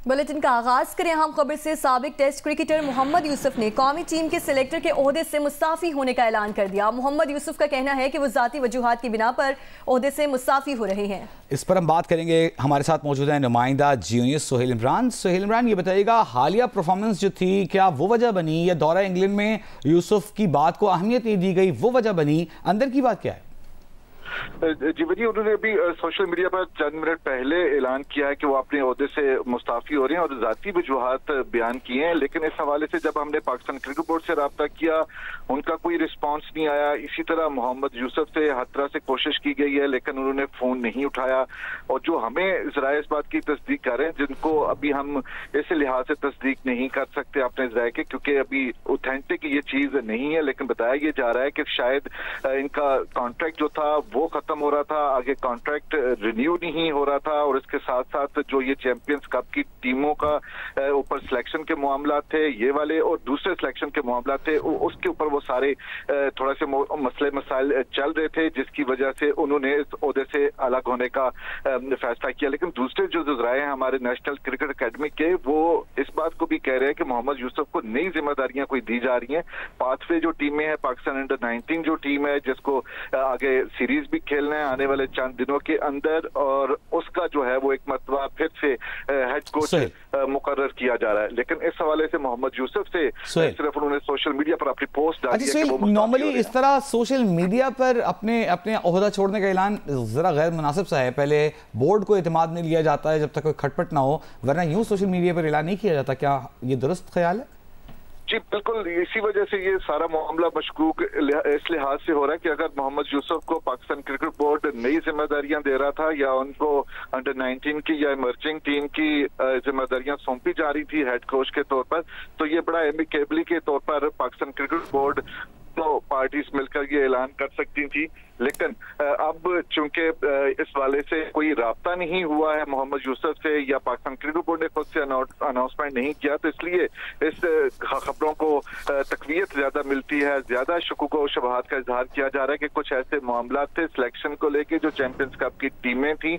Bulletin का आगाज करें अहम खबर से। साबिक टेस्ट क्रिकेटर मोहम्मद यूसुफ ने कौमी टीम के सिलेक्टर के ओहदे से मुस्ताफी होने का ऐलान कर दिया। मोहम्मद यूसुफ का कहना है कि वो जाती वजूहात की बिना पर ओहदे से मुस्ताफी हो रहे हैं। इस पर हम बात करेंगे। हमारे साथ मौजूद है नुमाइंदा जीनियस सोहेल इमरान। सोहेल इमरान, ये बताइएगा, हालिया परफॉर्मेंस जो थी, क्या वो वजह बनी, या दौरा इंग्लैंड में यूसुफ की बात को अहमियत नहीं दी गई, वो वजह बनी? अंदर की बात क्या है? जी वजी, उन्होंने अभी सोशल मीडिया पर चंद मिनट पहले ऐलान किया है कि वो अपने ओहदे से मुस्ताफी हो रहे हैं और जाती वजूहात बयान किए हैं। लेकिन इस हवाले से जब हमने पाकिस्तान क्रिकेट बोर्ड से रब्ता किया, उनका कोई रिस्पांस नहीं आया। इसी तरह मोहम्मद यूसुफ से हर तरह से कोशिश की गई है, लेकिन उन्होंने फोन नहीं उठाया। और जो हमें जराए इस बात की तस्दीक कर रहे हैं, जिनको अभी हम इस लिहाज से तस्दीक नहीं कर सकते अपने जराए के, क्योंकि अभी ऑथेंटिक ये चीज नहीं है, लेकिन बताया ये जा रहा है कि शायद इनका कॉन्ट्रैक्ट जो था वो खत्म हो रहा था, आगे कॉन्ट्रैक्ट रिन्यू नहीं हो रहा था। और इसके साथ साथ जो ये चैंपियंस कप की टीमों का ऊपर सिलेक्शन के मामला थे, ये वाले और दूसरे सिलेक्शन के मामला थे, उसके ऊपर वो सारे थोड़ा से मसले मसाइल चल रहे थे, जिसकी वजह से उन्होंने इस ओहदे से अलग होने का फैसला किया। लेकिन दूसरे जो जराए हैं हमारे नेशनल क्रिकेट अकेडमी के, वो इस बात को भी कह रहे हैं कि मोहम्मद यूसुफ को नई जिम्मेदारियां कोई दी जा रही हैं। पाथवे जो टीमें हैं, पाकिस्तान अंडर 19 जो टीम है, जिसको आगे सीरीज भी खेलना है आने वाले चंद दिनों के अंदर, और उसका जो है वो एक मरतबा फिर से हेड कोच मुकर्रर किया जा रहा है। लेकिन इस हवाले से मोहम्मद यूसुफ से सिर्फ उन्होंने सोशल मीडिया पर अपनी पोस्ट डाली है कि वो नॉर्मली इस तरह सोशल मीडिया पर अपने ओहदा छोड़ने का ऐलान जरा गैर मुनासिब सा है। पहले बोर्ड को एतमाद नहीं लिया जाता है जब तक कोई खटपट ना हो, वरना यूं सोशल मीडिया पर ऐलान नहीं किया जाता। क्या ये दुरुस्त ख्याल है? जी बिल्कुल, इसी वजह से ये सारा मामला मशकूक इस लिहाज से हो रहा है कि अगर मोहम्मद यूसुफ को पाकिस्तान क्रिकेट बोर्ड नई जिम्मेदारियां दे रहा था, या उनको अंडर 19 की या इमर्जिंग टीम की जिम्मेदारियां सौंपी जा रही थी हेड कोच के तौर पर, तो ये बड़ा एमिकेबली के तौर पर पाकिस्तान क्रिकेट बोर्ड तो पार्टीज मिलकर ये ऐलान कर सकती थी। लेकिन अब चूंकि इस वाले से कोई राब्ता नहीं हुआ है मोहम्मद यूसुफ से, या पाकिस्तान क्रिकेट बोर्ड ने खुद से अनाउंसमेंट नहीं किया, तो इसलिए इस खबरों को तकवीयत ज्यादा मिलती है। ज्यादा शुकूक व शुबहात का इजहार किया जा रहा है कि कुछ ऐसे मामला थे सिलेक्शन को लेके जो चैंपियंस कप की टीमें थी,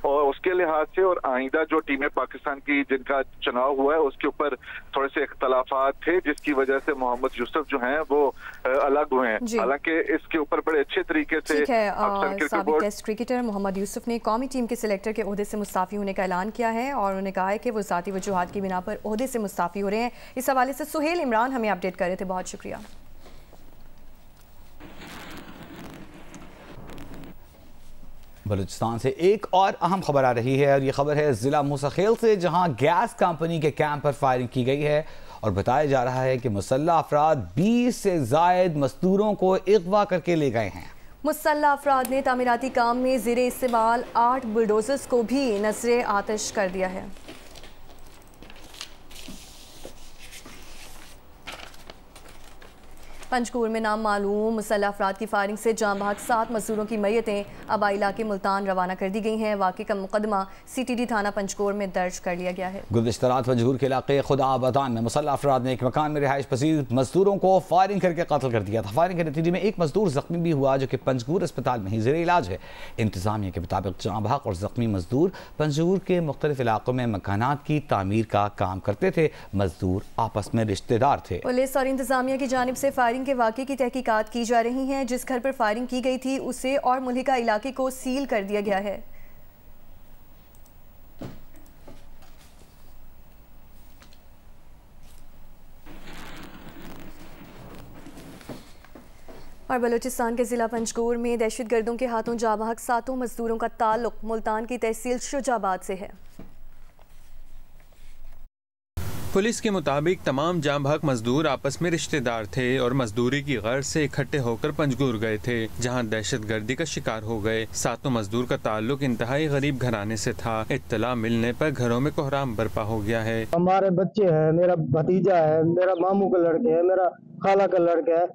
और उसके लिहाज से और आइंदा जो टीमें पाकिस्तान की जिनका चुनाव हुआ है उसके ऊपर थोड़े से इख्तलाफात थे, जिसकी वजह से मोहम्मद यूसुफ जो हैं वो अलग हुए हैं। हालांकि इसके ऊपर बड़े अच्छे तरीके ठीक है। साबिक टेस्ट क्रिकेटर मोहम्मद यूसुफ ने कौमी टीम के सिलेक्टर के ओहदे से मुस्ताफी होने का ऐलान किया है, और उन्होंने कहा है कि वो जाती वजूहात की बिना पर ओहदे से मुस्ताफी हो रहे हैं। इस हवाले से सोहेल इमरान हमें अपडेट कर रहे थे, बहुत शुक्रिया। बलूचिस्तान से एक और अहम खबर आ रही है, और ये खबर है ज़िला मुसाखेल से, जहां गैस कंपनी के कैंप पर फायरिंग की गई है और बताया जा रहा है कि मुसल्लह अफराद 20 से ज़ायद मजदूरों को अगवा करके ले गए हैं। मुसल्लह अफराद ने तामीराती काम में ज़ेरे इस्तेमाल 8 बुलडोजर्स को भी नजरे आतिश कर दिया है। पंचकूर में नाम मालूम मुसल्लह अफराद की फायरिंग से जाँ बहक 7 मजदूरों की मैयतें आबा इलाके मुल्तान रवाना कर दी गई हैं। वाक़े का मुकदमा CTD थाना पंचकूर में दर्ज कर लिया गया है। गुज़िश्ता रात पंचकूर के इलाके खुदा आबादान में मुसल्लह अफराद ने एक मकान में रिहाइश पसीर मजदूरों को फायरिंग करके कत्ल कर दिया था। फायरिंग के नतीजे में एक मजदूर जख्मी भी हुआ, जो कि पंचकूर अस्पताल में ही ज़ेरे इलाज है। इंतजामिया के मुताबिक जाँ बहक और जख्मी मजदूर पंचकूर के मुख्तलिफ इलाकों में मकानात की तामीर का काम करते थे। मजदूर आपस में रिश्तेदार थे। पुलिस और इंतजामिया की जानिब से फायरिंग के वाक़े की तहकीकात की जा रही हैं। जिस घर पर फायरिंग की गई थी उसे और मुल्हिका इलाके को सील कर दिया गया है। और बलूचिस्तान के जिला पंचकूर में दहशतगर्दों के हाथों जाँ बहक 7 मजदूरों का ताल्लुक मुल्तान की तहसील शुजाबाद से है। पुलिस के मुताबिक तमाम जाँ बहक मजदूर आपस में रिश्तेदार थे और मजदूरी की गर्ज से इकट्ठे होकर पंचकूर गए थे, जहां दहशतगर्दी का शिकार हो गए। 7 मजदूर का ताल्लुक इंतहाई गरीब घराने से था। इत्तला मिलने पर घरों में कोहराम बरपा हो गया है। हमारे बच्चे हैं, मेरा भतीजा है, मेरा मामू का लड़के है, मेरा खाला का लड़का है,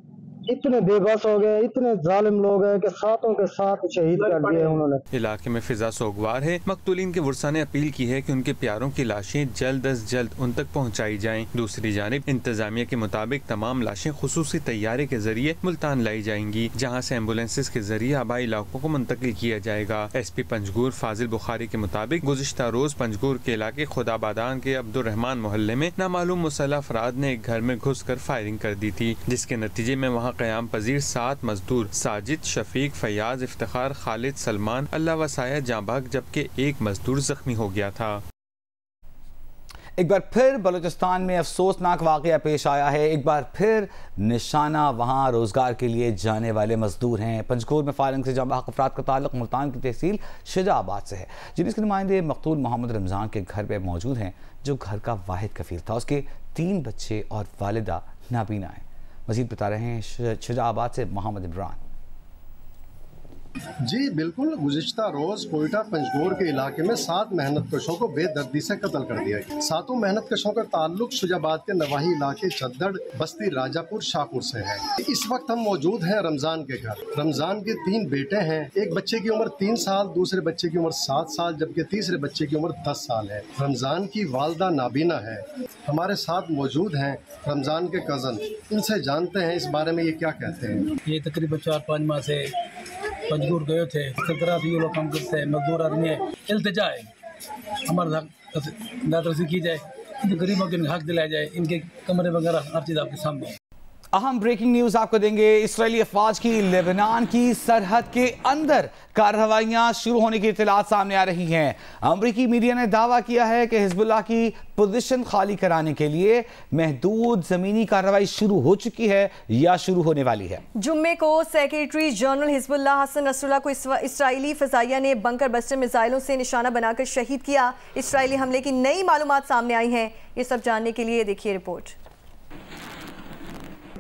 इतने बेबस हो गए, इतने जालिम लोग हैं कि सातों के साथ शहीद कर दिए उन्होंने। इलाके में फिजा सोगवार है। मकतूलीन के वर्सा ने अपील की है कि उनके प्यारों की लाशें जल्द अज जल्द उन तक पहुँचाई जाएं। दूसरी जानिब इंतजामिया के मुताबिक तमाम लाशें खुसूसी तैयारे के जरिए मुल्तान लाई जाएंगी, जहाँ से एम्बुलेंसेज के जरिए आबाई इलाकों को मुंतकिल किया जाएगा। SP पंजगूर फाजिल बुखारी के मुताबिक गुज़िश्ता रोज पंजगूर के इलाके खुदाबादान के अब्दुर्रहमान मोहल्ले में नामालूम मुसल्लह अफराद ने एक घर में घुसकर फायरिंग कर दी थी, जिसके नतीजे में वहाँ क़याम पजीर 7 मजदूर साजिद, शफीक, फयाज, इफ्तिखार, खालिद, सलमान, अल्लाह वसाया जाँ भाग, जबकि एक मजदूर जख्मी हो गया था। एक बार फिर बलूचिस्तान में अफसोसनाक वाक़या पेश आया है। एक बार फिर निशाना वहाँ रोज़गार के लिए जाने वाले मजदूर हैं। पंजगूर में फायरिंग से जाँ अफराद का ताल्लुक मुल्तान की तहसील शुजाबाद से है, जिनके नुमाइंदे मकतूल मोहम्मद रमज़ान के घर पर मौजूद हैं, जो घर का वाहिद कफील था। उसके 3 बच्चे और वालिदा नाबीना हैं। मज़ीद बता रहे हैं शुजाबाद से मोहम्मद इमरान। जी बिल्कुल, गुज़िश्ता रोज कोयटा पंजगूर के इलाके में 7 मेहनतकशों को बेदर्दी से कत्ल कर दिया गया। 7 मेहनतकशों का ताल्लुक शुजाबाद के नवाही इलाके चद्दड़, बस्ती, राजापुर, शाहपुर से है। इस वक्त हम मौजूद हैं रमजान के घर। रमजान के 3 बेटे हैं। एक बच्चे की उम्र 3 साल, दूसरे बच्चे की उम्र 7 साल, जबकि तीसरे बच्चे की उम्र 10 साल है। रमजान की वालदा नाबीना है। हमारे साथ मौजूद हैं रमजान के कज़न। इनसे जानते हैं इस बारे में ये क्या कहते हैं। ये तकरीबन 4-5 माह से पंजगूर गए थे। सरकार ये लोग काम करते हैं, मजदूर आदमी है। इल्तिजा है हमारे दाद की जाए, गरीबों के हक दिलाया जाए, इनके कमरे वगैरह हर चीज़ आपके सामने है। अहम ब्रेकिंग न्यूज आपको देंगे। इसराइली अफवाज की लेबनान की सरहद के अंदर कार्रवाइयां शुरू होने की इत्तलात सामने आ रही हैं। अमरीकी मीडिया ने दावा किया है कि हिजबुल्लाह की पोजीशन खाली कराने के लिए महदूद जमीनी कार्रवाई शुरू हो चुकी है या शुरू होने वाली है। जुम्मे को secretary general Hezbollah Hassan Nasrallah को इसराइली फजाइया ने बंकर बस्टर मिसाइलों से निशाना बनाकर शहीद किया। इसराइली हमले की नई मालूमात सामने आई हैं। ये सब जानने के लिए देखिए रिपोर्ट।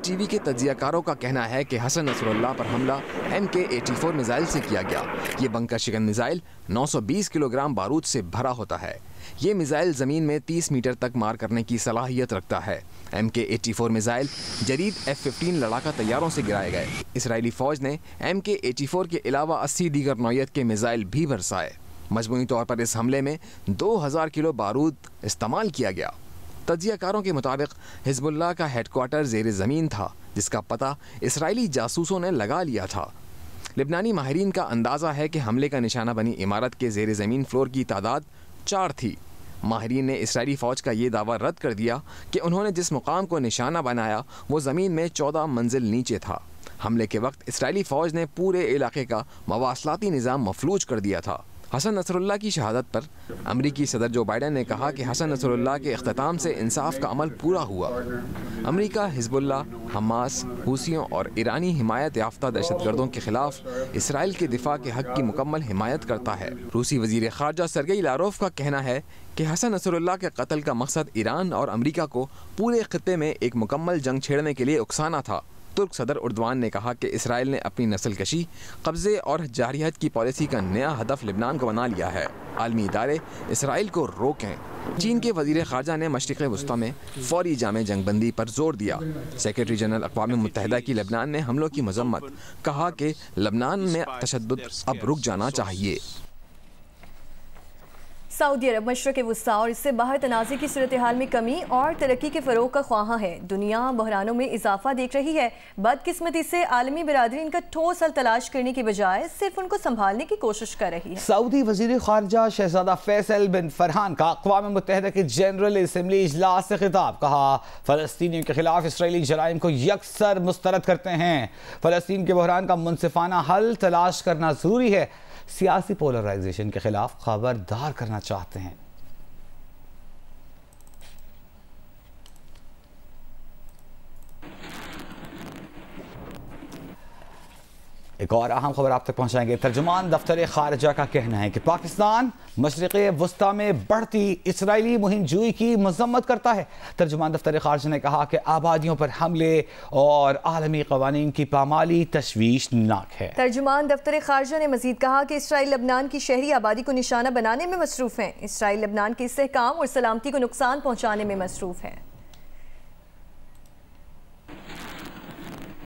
टीवी के तज्जियाकारों का कहना है कि हसन नसरुल्लाह पर हमला MK-84 मिसाइल से किया गया। ये बंकर शिकन मिसाइल 920 किलोग्राम बारूद से भरा होता है। ये मिसाइल ज़मीन में 30 मीटर तक मार करने की सलाहियत रखता है। MK-84 मिसाइल जदीद F-15 लड़ाका तैयारों से गिराए गए। इसराइली फ़ौज ने MK-84 के अलावा 80 दीगर नौयत के मिसाइल भी बरसाए। मजमूई तौर पर इस हमले में 2000 किलो बारूद इस्तेमाल किया गया। तज्जियाकारों के मुताबिक हिजबुल्लाह का हेडक्वार्टर ज़ेर ज़मीन था, जिसका पता इसराइली जासूसों ने लगा लिया था। लिबनानी माहिरीन का अंदाज़ा है कि हमले का निशाना बनी इमारत के ज़ेर ज़मीन फ्लोर की तादाद 4 थी। माहिरीन ने इसराइली फ़ौज का ये दावा रद्द कर दिया कि उन्होंने जिस मुकाम को निशाना बनाया वो ज़मीन में 14 मंजिल नीचे था। हमले के वक्त इसराइली फ़ौज ने पूरे इलाके का मवासलाती निज़ाम मफलूज कर दिया था। हसन नसरुल्लाह की शहादत पर अमरीकी सदर जो बाइडन ने कहा कि हसन नसरुल्लाह के इख्तिताम से इंसाफ का अमल पूरा हुआ। अमरीका हिजबुल्लाह, हमास, हूसियों और ईरानी हिमायत याफ्ता दहशतगर्दों के खिलाफ इसराइल के दिफा के हक की मुकम्मल हिमायत करता है। रूसी वजीर खारजा सरगेई लारोव का कहना है कि हसन नसरुल्लाह के कत्ल का मकसद ईरान और अमरीका को पूरे खित्ते में एक मुकम्मल जंग छेड़ने के लिए उकसाना था। तुर्क सदर उर्दवान ने कहा कि इसराइल ने अपनी नस्ल कशी, कब्जे और जारियत की पॉलिसी का नया हदफ लिबनान को बना लिया है। आलमी इदारे इसराइल को रोकें। चीन के वजीर खारजा ने मशरिक़ वस्ता में फौरी जामे जंगबंदी पर जोर दिया। सेक्रेटरी जनरल अक़वाम मुत्तहिदा की लेबनान में हमलों की मजम्मत, कहा कि लेबनान में तशद्दुद अब रुक जाना चाहिए। सऊदी अरब मशरक़ वस्ता और इससे बाहर तनाज़े की सूरत हाल में कमी और तरक्की के फ़रोग़ का ख्वाहा है। दुनिया बहरानों में इजाफा देख रही है। बदकिस्मती से आलमी बिरादरी इनका ठोस हल तलाश करने की बजाय सिर्फ उनको संभालने की कोशिश कर रही है। सऊदी वज़ीर ख़ारजा शहज़ादा फैसल बिन फरहान का अक़वाम मुत्तहिदा के जनरल असम्बली इजलास से खिताब। कहा, फ़लस्तीनियों के खिलाफ इसराइली जराइम को यकसर मुस्तरद करते हैं। फ़लस्तीन के बहरान का मुनसिफाना हल तलाश करना ज़रूरी है। सियासी पोलराइजेशन के खिलाफ खबरदार करना चाहते हैं। एक और अहम खबर आप तक पहुंचाएंगे। तर्जुमान दफ्तर खारजा का कहना है कि पाकिस्तान मशरिक़ वस्ता में बढ़ती इसराइली मुहिम जुई की मजम्मत करता है। तर्जुमान दफ्तर खारजा ने कहा कि आबादियों पर हमले और आलमी कवानीन की पामाली तशवीशनाक है। तर्जुमान दफ्तर खारजा ने मजीद कहा कि इसराइल लबनान की शहरी आबादी को निशाना बनाने में मसरूफ़ है। इसराइल लबनान के इस्तेहकाम और सलामती को नुकसान पहुँचाने में मसरूफ़ है।